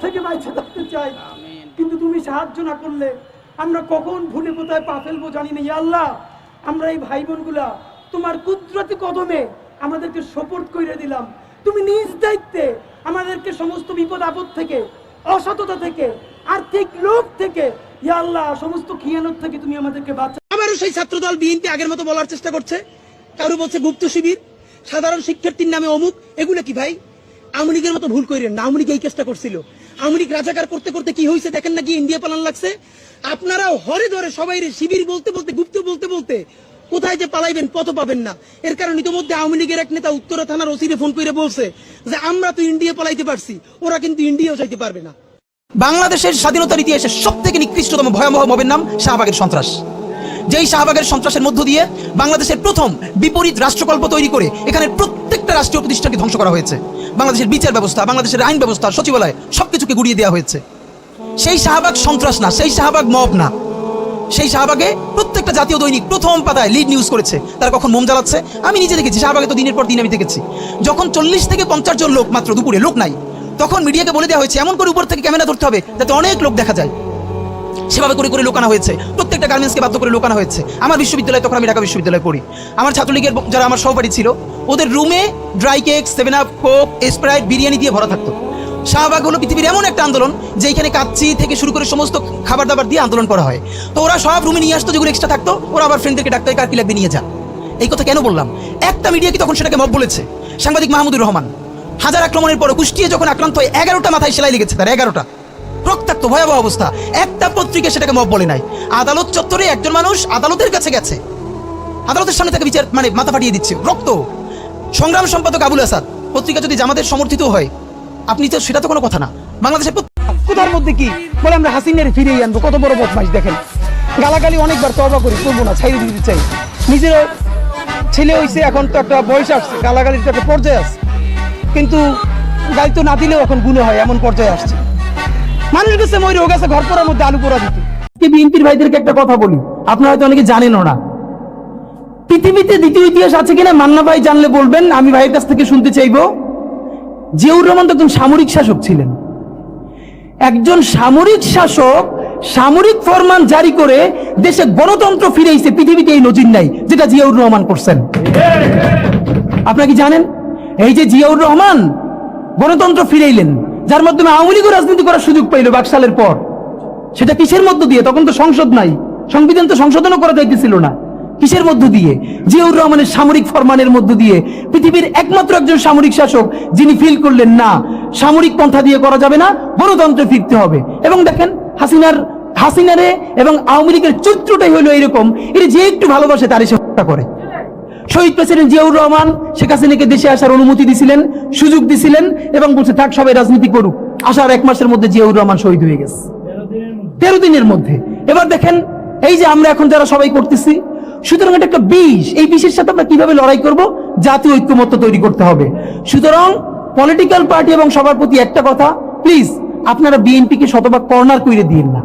থেকে বাইচে থাকতে চাই, কিন্তু তুমি সাহায্য না করলে আমরা কখন ভুলে কোথায় পা ফেলবো জানি না। ইয়া আল্লাহ, আমরা এই ভাই বোনগুলা তোমার কুদরতি কদমে আমাদেরকে সোপর্দ করে দিলাম। তুমি নিজ দায়িত্বে আমাদেরকে সমস্ত বিপদ আপদ থেকে, অসততা থেকে, আর্থিক লোভ থেকে, ইয়া আল্লাহ সমস্ত খিয়ানত থেকে তুমি আমাদেরকে বাঁচাও। আবারও সেই ছাত্রদল বিএনপি আগের মতো বলার চেষ্টা করছে, কারো বলছে গুপ্ত শিবির, সাধারণ শিক্ষার্থীর নামে অমুক। এগুলো কি ভাই? আওয়ামী লীগের মতো ভুল করেন না। আওয়ামী লীগ এই কেসটা করছিল। আওয়ামী লীগ রাজাকার করতে করতে কি হয়েছে দেখেন না, কি ইন্ডিয়া পালান লাগছে। আপনারাও হরে ধরে সবাই শিবির বলতে বলতে, গুপ্ত বলতে বলতে কোথায় যে পালাইবেন পথ পাবেন না। এর কারণ ইতিমধ্যে আওয়ামী লীগের এক নেতা উত্তরা থানার ওসিরে ফোন করে বলছে যে আমরা তো ইন্ডিয়া পালাইতে পারছি, ওরা কিন্তু ইন্ডিয়াও যাইতে পারবে না। বাংলাদেশের স্বাধীনতার ইতিহাসে সব থেকে নিকৃষ্টতম ভয়াবহ মবের নাম শাহবাগের সন্ত্রাস। যেই শাহবাগের সন্ত্রাসের মধ্য দিয়ে বাংলাদেশের প্রথম বিপরীত রাষ্ট্রকল্প তৈরি করে এখানে প্রত্যেকটা রাষ্ট্রীয় প্রতিষ্ঠানকে ধ্বংস করা হয়েছে। বাংলাদেশের বিচার ব্যবস্থা, বাংলাদেশের আইন ব্যবস্থা, সচিবালয় সবকিছুকে গুড়িয়ে দেওয়া হয়েছে। সেই শাহবাগ সন্ত্রাস না, সেই শাহবাগ মব না, সেই শাহবাগে প্রত্যেকটা জাতীয় দৈনিক প্রথম পাতায় লিড নিউজ করেছে তারা কখন মোম জ্বালাচ্ছে। আমি নিজে দেখেছি শাহবাগে, তো দিনের পর দিন আমি দেখেছি। যখন 40 থেকে 50 জন লোক মাত্র, দুপুরে লোক নাই, তখন মিডিয়াকে বলে দেওয়া হয়েছে এমন করে উপর থেকে ক্যামেরা ধরতে হবে যাতে অনেক লোক দেখা যায়। সেভাবে করে করে লোকানো হয়েছে, প্রত্যেকটা গার্মেন্টসকে বাধ্য করে লোকানো হয়েছে। আমার বিশ্ববিদ্যালয়, তখন আমি ঢাকা বিশ্ববিদ্যালয়ে পড়ি, আমার ছাত্রলীগের যারা আমার সহপাঠী ছিল ওদের রুমে dry cake, 7 up, Coke, Sprite, biryani দিয়ে ভরা থাকতো। শাহবাগ হলো পৃথিবীর এমন একটা আন্দোলন যেখানে কাচ্চি থেকে শুরু করে সমস্ত খাবার দাবার দিয়ে আন্দোলন করা হয়। তো ওরা সব রুমে নিয়ে আসতো, যেগুলো এক্সট্রা থাকতো ওরা আবার ফ্রেন্ডদেরকে ডাকতো, কার কি লাগবে নিয়ে যা। এই কথা কেন বললাম? একটা মিডিয়া কি তখন সেটাকে মব বলেছে। সাংবাদিক মাহমুদুর রহমান হাজার আক্রমণের পরে কুষ্টিয়ে যখন আক্রান্ত হয় 11টা মাথায় সেলাই লেগেছে তার, 11টা, রক্তাক্ত ভয়াবহ অবস্থা। একটা পত্রিকা সেটাকে মব বলে নাই। আদালত চত্বরে একজন মানুষ আদালতের কাছে গেছে, আদালতের সামনে তাকে বিচার মানে মাথা ফাটিয়ে দিচ্ছে, রক্ত। সংগ্রাম সম্পাদক আবুল আসাদ, পত্রিকা যদি জামাতের সমর্থিত হয় আপনি তো, সেটা তো কোনো কথা না। বাংলাদেশের কোথার মধ্যে কি বলে আমরা হাসিনের ফিরিয়ে আনবো, কত বড় বদমাইশ দেখেন। গালাগালি অনেকবার তওবা করি, করবো না, ছাইড়ে দিতে চাই। নিজের ছেলে হইছে, এখন তো একটা বয়স আসছে, গালাগালির তো একটা পর্যায়ে আসছে, কিন্তু গালি তো না দিলেও এখন গুণ হয়, এমন পর্যায়ে আসছে। মানুষ গেছে ময়ূর গেছে ঘর করার মধ্যে আলু পোড়া দিত। বিএনপির ভাইদেরকে একটা কথা বলি, আপনারা হয়তো অনেকে জানেনও না। পৃথিবীতে দ্বিতীয় ইতিহাস আছে কিনা মান্না ভাই জানলে বলবেন, আমি ভাইয়ের কাছ থেকে শুনতে চাইবো। জিয়াউর রহমান তো একজন সামরিক শাসক ছিলেন। একজন সামরিক শাসক সামরিক ফরমান জারি করে দেশে গণতন্ত্র ফিরেছে, পৃথিবীতে এই নজির নাই যেটা জিয়াউর রহমান করছেন। আপনারা কি জানেন এই যে জিয়াউর রহমান গণতন্ত্র ফিরাইলেন, যার মাধ্যমে আওয়ামী লীগের রাজনীতি করার সুযোগ পাইল বাকশালের পর, সেটা কিসের মধ্য দিয়ে? তখন তো সংসদ নাই, সংবিধান তো সংশোধনও করা যাইতেছিল না। কিসের মধ্য দিয়ে? জিয়াউর রহমানের সামরিক ফরমানের মধ্য দিয়ে। পৃথিবীর একমাত্র একজন সামরিক শাসক যিনি ফিল করলেন না সামরিক পন্থা দিয়ে করা যাবে না, গণতন্ত্রে ফিরতে হবে। এবং দেখেন হাসিনারে এবং আওয়ামী লীগের চরিত্রটাই হলো এরকম, এটা যে একটু ভালোবাসে তারই সে হত্যা করে। শহীদ প্রেসিডেন্ট জিয়াউর রহমান শেখ হাসিনাকে দেশে আসার অনুমতি দিছিলেন, সুযোগ দিছিলেন এবং বলছে থাক সবাই রাজনীতি করুক। আসার 1 মাসের মধ্যে জিয়াউর রহমান শহীদ হয়ে গেছে, 13 দিনের মধ্যে। এবার দেখেন এই যে আমরা এখন যারা সবাই করতেছি, সুতরাং এটা একটা বিষ। এই বিষের সাথে আমরা কিভাবে লড়াই করব? জাতীয় ঐক্যমত্য তৈরি করতে হবে। সুতরাং পলিটিক্যাল পার্টি এবং সবার প্রতি একটা কথা, প্লিজ আপনারা বিএনপিকে শতভাগ কর্নার করে দিন না।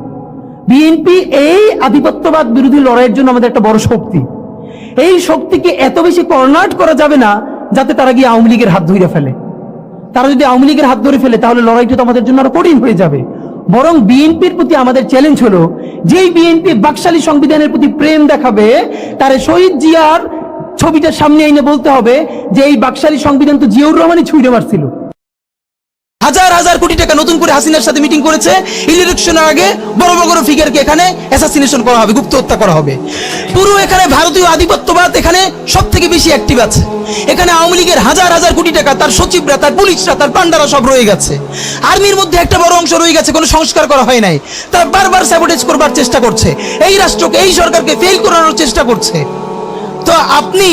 বিএনপি এই আধিপত্যবাদ বিরোধী লড়াইয়ের জন্য আমাদের একটা বড় শক্তি। এই শক্তিকে এত বেশি কর্নার করা যাবে না যাতে তারা গিয়ে আওয়ামী লীগের হাত ধরে ফেলে। তারা যদি আওয়ামী লীগের হাত ধরে ফেলে তাহলে লড়াইটা তো আমাদের জন্য আরো কঠিন হয়ে যাবে। বরং বিএনপির প্রতি আমাদের চ্যালেঞ্জ হলো, যেই বিএনপি বাকশালী সংবিধানের প্রতি প্রেম দেখাবে তারে শহীদ জিয়ার ছবিটা সামনে এনে বলতে হবে যে এই বাকশালী সংবিধান তো জিয়াউর রহমানই ছুঁড়ে মারছিল। হাজার হাজার কোটি টাকা নতুন করে হাসিনার সাথে মিটিং করেছে, ইলেকশনের আগে বড় বড় ফিগারকে এখানে অ্যাসাসিনেশন করা হবে, গুপ্ত হত্যা করা হবে। পুরো এখানে ভারতীয় আধিপত্যবাদ এখানে সব থেকে বেশি অ্যাক্টিভ আছে। এখানে আওয়ামী লীগের হাজার হাজার কোটি টাকা, তার সচিবরা, তার পুলিশরা, তার পান্ডারা সব রয়ে গেছে। আর্মির মধ্যে একটা বড় অংশ রয়ে গেছে, কোনো সংস্কার করা হয় নাই। তারা বারবার স্যাবোটেজ করবার চেষ্টা করছে, এই রাষ্ট্রকে, এই সরকারকে ফেল করানোর চেষ্টা করছে। তো আপনি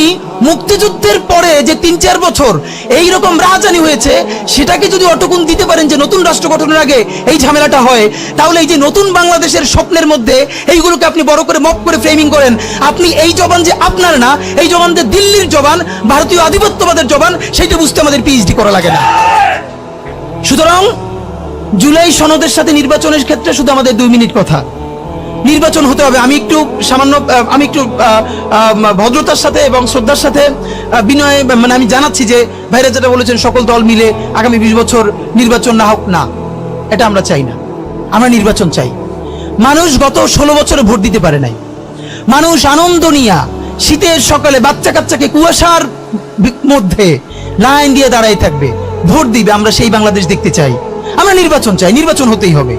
মুক্তিযুদ্ধের পরে যে 3-4 বছর এইরকম রাজধানী হয়েছে, সেটাকে যদি অটকুন দিতে পারেন যে নতুন রাষ্ট্র গঠনের আগে এই ঝামেলাটা হয়, তাহলে এই যে নতুন বাংলাদেশের স্বপ্নের মধ্যে এইগুলোকে আপনি বড় করে মপ করে ফ্রেমিং করেন, আপনি এই জবান যে আপনার না, এই জবান যে দিল্লির জবান, ভারতীয় আধিপত্যবাদের জবান, সেইটা বুঝতে আমাদের পিএইচডি করা লাগে না। সুতরাং জুলাই সনদের সাথে নির্বাচনের ক্ষেত্রে শুধু আমাদের 2 মিনিট কথা। নির্বাচন হতে হবে। আমি একটু ভদ্রতার সাথে এবং শ্রদ্ধার সাথে বিনয় আমি জানাচ্ছি যে ভাইরা যেটা বলেছেন সকল দল মিলে আগামী 20 বছর নির্বাচন না হোক না, এটা আমরা চাই না। আমরা নির্বাচন চাই। মানুষ গত 16 বছরে ভোট দিতে পারে নাই। মানুষ আনন্দ নিয়া শীতের সকালে বাচ্চা কাচ্চাকে কুয়াশার মধ্যে লাইন দিয়ে দাঁড়াই থাকবে, ভোট দিবে। আমরা সেই বাংলাদেশ দেখতে চাই। আমরা নির্বাচন চাই, নির্বাচন হতেই হবে।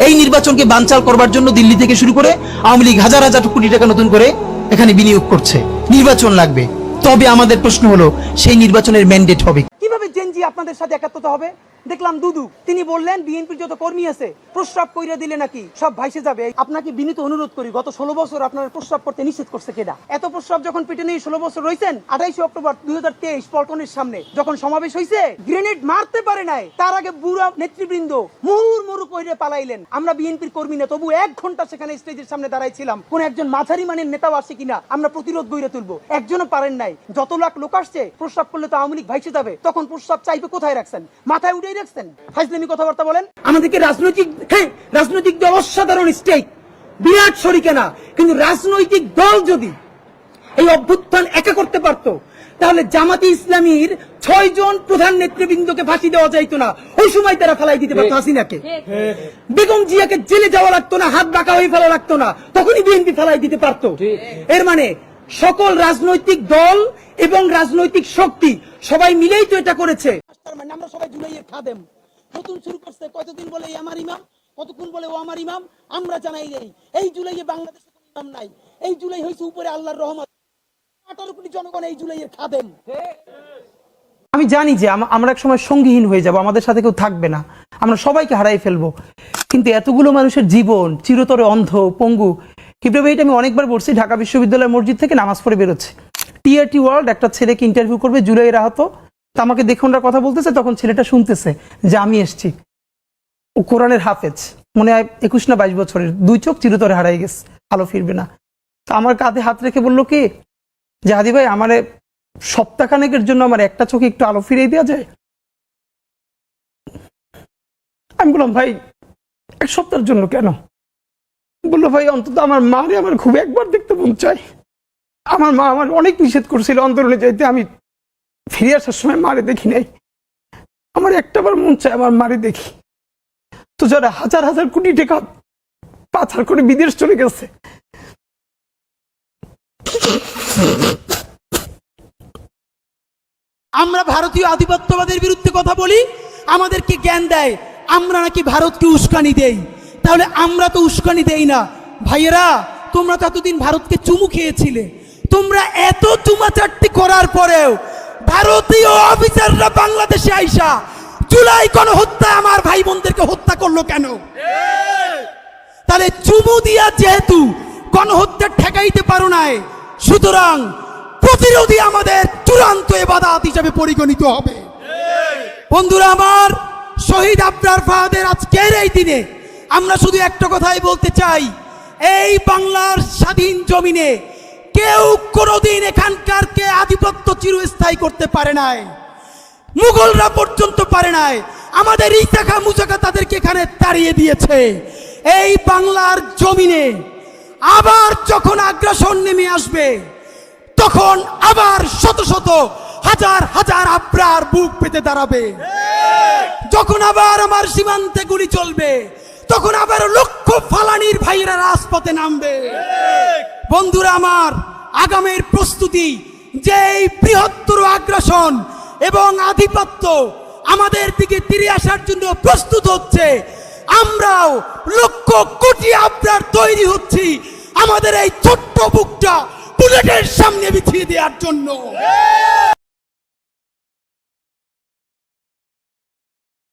এই নির্বাচনকে বানচাল করবার জন্য দিল্লি থেকে শুরু করে আওয়ামী লীগ হাজার হাজার কোটি টাকা নতুন করে এখানে বিনিয়োগ করছে। নির্বাচন লাগবে, তবে আমাদের প্রশ্ন হলো সেই নির্বাচনের ম্যান্ডেট হবে কিভাবে জেনজি আপনাদের সাথে একাত্মতা হবে? দেখলাম দুদু, তিনি বললেন বিএনপির যত কর্মী আছে প্রস্রাব কইরা দিলে নাকি সব ভাইসে যাবে। আপনাকে বিনীত অনুরোধ করি, গত 16 বছর আপনার প্রস্রাব করতে নিষেধ করছে কেডা? এত প্রস্রাব যখন পেটে নিয়ে 16 বছর রয়েছেন, 28 অক্টোবর 2023 পল্টনের সামনে যখন সমাবেশ হয়েছে, গ্রেনেড মারতে পারে নাই, তার আগে বুড়া নেতৃবৃন্দ মুহুর্মুহু কইরে পালাইলেন। আমরা বিএনপির কর্মী না, তবু 1 ঘন্টা সেখানে স্টেজের সামনে দাঁড়াইছিলাম। কোন একজন মাঝারি মানের নেতাও আসে কিনা আমরা প্রতিরোধ গড়ে তুলবো, একজনও পারেন নাই। যত লাখ লোক আসছে, প্রস্রাব করলে তো আওয়ামী লীগ ভাইসে যাবে, তখন প্রস্রাব চাইবে কোথায় রাখছেন? মাথায় উঠেই রাখছেন। ফাইজলামি কথাবার্তা বলেন। আমাদেরকে রাজনৈতিক দল অসাধারণ স্টেক, বিরাট শরিকানা, কিন্তু রাজনৈতিক দল যদি এই অভ্যুত্থান একা করতে পারতো, তাহলে জামাতে ইসলামীর 6 জন প্রধান নেতৃবৃন্দকে ফাঁসি দেওয়া যাইতো না। ওই সময় তারা ফালাই দিতে পারতো হাসিনাকে। বেগম জিয়াকে জেলে যাওয়া লাগতো না, হাত বাঁকা হয়ে ফেলা লাগতো না, তখনই বিএনপি ফালাই দিতে পারতো। এর মানে সকল রাজনৈতিক দল এবং রাজনৈতিক শক্তি সবাই মিলেই তো এটা করেছে। মানে আমরা সবাই জুলাইয়ের খাদেম। নতুন শুরু করছে, কতদিন বলে আমার ইমাম, কতক্ষণ বলে ও আমার ইমাম। আমরা জানাই দেই, এই জুলাইয়ে বাংলাদেশে কোনো ইমাম নাই। এই জুলাই হয়েছে উপরে আল্লাহর রহমত। 18 কোটি জনগণ এই জুলাইয়ের খাদেম। আমি জানি যে আমরা এক সময় সঙ্গীহীন হয়ে যাব, আমাদের সাথে কেউ থাকবে না, আমরা সবাইকে হারাই ফেলবো। কিন্তু এতগুলো মানুষের জীবন চিরতরে অন্ধ পঙ্গু। কিভাবে এটা আমি অনেকবার বলছি, ঢাকা বিশ্ববিদ্যালয়ের মসজিদ থেকে নামাজ পড়ে বেরোচ্ছে, টিআরটি ওয়ার্ল্ড একটা ছেলেকে ইন্টারভিউ করবে জুলাইয়ের আহত। তা আমাকে দেখে ওনারা কথা বলতেছে, তখন ছেলেটা শুনতেছে যে আমি এসছি। ও কোরআনের হাফেজ, মনে হয় 21 না 22 বছরের, 2 চোখ চিরতরে হারাই গেছে, আলো ফিরবে না। তা আমার কাঁধে হাত রেখে বললো কি যে হাদি ভাই, আমার সপ্তাহখানেকের জন্য আমার একটা চোখে একটু আলো ফিরিয়ে দেওয়া যায়? আমি বললাম ভাই 1 সপ্তাহের জন্য কেন? বললো ভাই অন্তত আমার মারে আমার খুব একবার দেখতে মন চাই। আমার মা আমার অনেক নিষেধ করছিল অন্তরণে যাইতে, আমি ফিরে আসার সময় মারে দেখি নাই, আমার একটাবার মন চায় আমার মারে দেখি। তো যারা হাজার হাজার কোটি টাকা পাচার করে বিদেশ চলে গেছে, আমরা ভারতীয় আধিপত্যবাদের বিরুদ্ধে কথা বলি, আমাদেরকে জ্ঞান দেয় আমরা নাকি ভারতকে উস্কানি দেই। তাহলে আমরা তো উস্কানি দেই না। ভাইয়েরা, তোমরা তো এতদিন ভারতকে চুমু খেয়েছিলে, তোমরা এত চুমাচাট্টি করার পরেও ভারতীয় অফিসাররা বাংলাদেশে আইসা জুলাই গণহত্যা আমার ভাই বোনদেরকে হত্যা করলো কেন? তাহলে চুমু দিয়া যেহেতু গণহত্যা ঠেকাইতে পারো নাই, সুতরাং প্রতিরোধী আমাদের চূড়ান্ত ইবাদত হিসেবে পরিগণিত হবে। বন্ধুরা আমার, শহীদ আবরার ফাহাদের আজকের এই দিনে আমরা শুধু একটা কথাই বলতে চাই, এই বাংলার স্বাধীন জমিনে কেউ কোনোদিন এখানকারকে আধিপত্য চিরস্থায়ী করতে পারে নাই। মুঘলরা পর্যন্ত পারে নাই। আমাদের ইসাখা মুসাখা তাদেরকে এখানে তাড়িয়ে দিয়েছে। এই বাংলার জমিনে আবার যখন আগ্রাসন নেমে আসবে, তখন আবার শত শত হাজার হাজার আবরার বুক পেতে দাঁড়াবে। যখন আবার আমার সীমান্তে গুলি চলবে, তখন আবার লক্ষ ফালানির ভাইয়েরা রাজপথে নামবে। বন্ধুরা আমার, আগামের প্রস্তুতি যে এই বৃহত্তর আগ্রাসন এবং আধিপত্য আমাদের দিকে তীরে আসার জন্য প্রস্তুত হচ্ছে, আমরাও লক্ষ কোটি আবরার তৈরি হচ্ছি আমাদের এই ছোট্ট বুকটা বুলেটের সামনে বিছিয়ে দেওয়ার জন্য।